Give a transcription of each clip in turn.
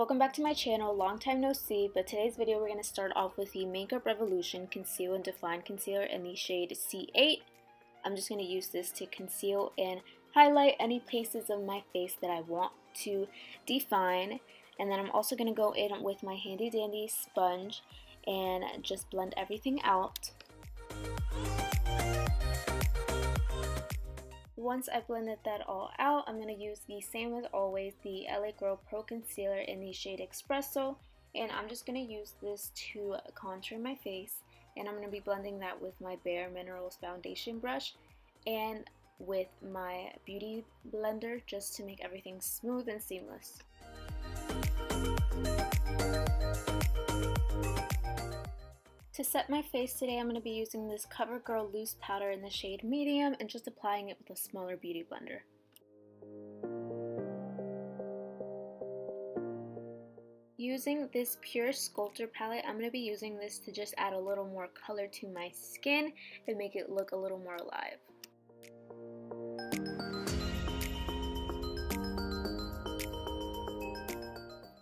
welcome back to my channel. Long time no see, but today's video we're going to start off with the Makeup Revolution Conceal and Define Concealer in the shade C8. I'm just going to use this to conceal and highlight any places of my face that I want to define. And then I'm also going to go in with my handy dandy sponge and just blend everything out. Once I blended that all out, I'm going to use the same as always, the LA Girl Pro Concealer in the shade Espresso, and I'm just going to use this to contour my face, and I'm going to be blending that with my Bare Minerals foundation brush and with my beauty blender just to make everything smooth and seamless. To set my face today, I'm going to be using this CoverGirl Loose Powder in the shade Medium and just applying it with a smaller beauty blender. Using this Pure Sculptor palette, I'm going to be using this to just add a little more color to my skin and make it look a little more alive.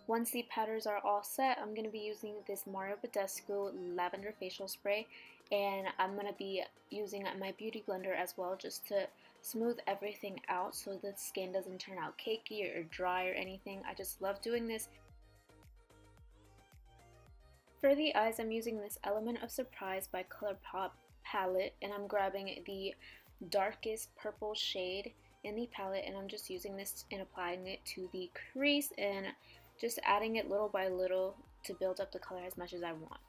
Once the powders are all set, I'm going to be using this Mario Badescu Lavender Facial Spray, and I'm going to be using my beauty blender as well just to smooth everything out so the skin doesn't turn out cakey or dry or anything. I just love doing this. For the eyes, I'm using this Element of Surprise by ColourPop palette, and I'm grabbing the darkest purple shade in the palette, and I'm just using this and applying it to the crease and just adding it little by little to build up the color as much as I want.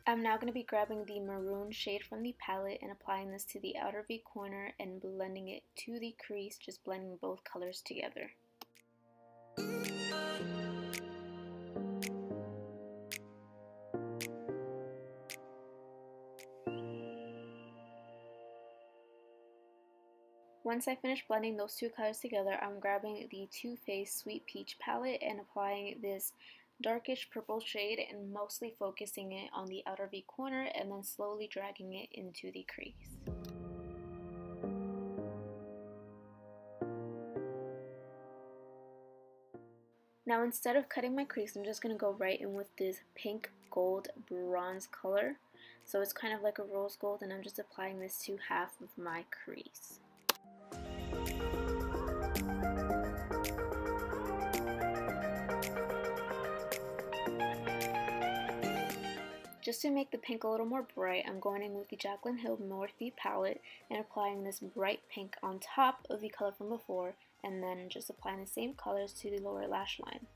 I'm now going to be grabbing the maroon shade from the palette and applying this to the outer V corner and blending it to the crease, just blending both colors together. Once I finish blending those two colors together, I'm grabbing the Too Faced Sweet Peach palette and applying this darkish purple shade and mostly focusing it on the outer V corner and then slowly dragging it into the crease. Now instead of cutting my crease, I'm just going to go right in with this pink gold bronze color. So it's kind of like a rose gold, and I'm just applying this to half of my crease. Just to make the pink a little more bright, I'm going in with the Jaclyn Hill Morphe palette and applying this bright pink on top of the color from before, and then just applying the same colors to the lower lash line.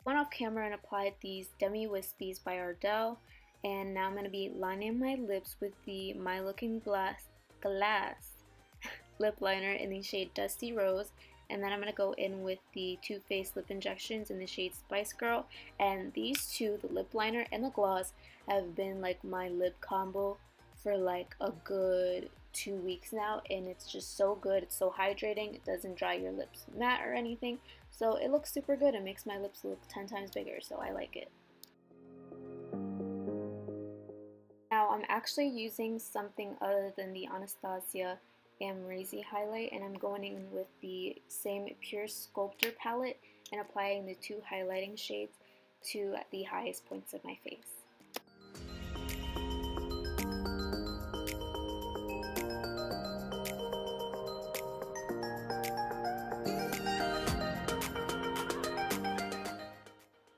Went off camera and applied these Demi Wispies by Ardell, and now I'm going to be lining my lips with the My Looking Glass lip liner in the shade Dusty Rose, and then I'm going to go in with the Too Faced lip injections in the shade Spice Girl, and these two, the lip liner and the gloss, have been like my lip combo for like a good 2 weeks now, and it's just so good. It's so hydrating, it doesn't dry your lips matte or anything, so it looks super good. It makes my lips look 10 times bigger, so I like it. Now I'm actually using something other than the Anastasia Amrezy highlight, and I'm going in with the same Pure Sculptor palette and applying the two highlighting shades to the highest points of my face.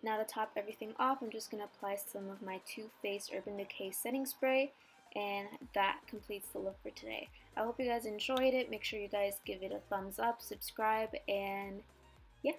Now to top everything off, I'm just going to apply some of my Too Faced Urban Decay setting spray, and that completes the look for today. I hope you guys enjoyed it. Make sure you guys give it a thumbs up, subscribe, and yeah.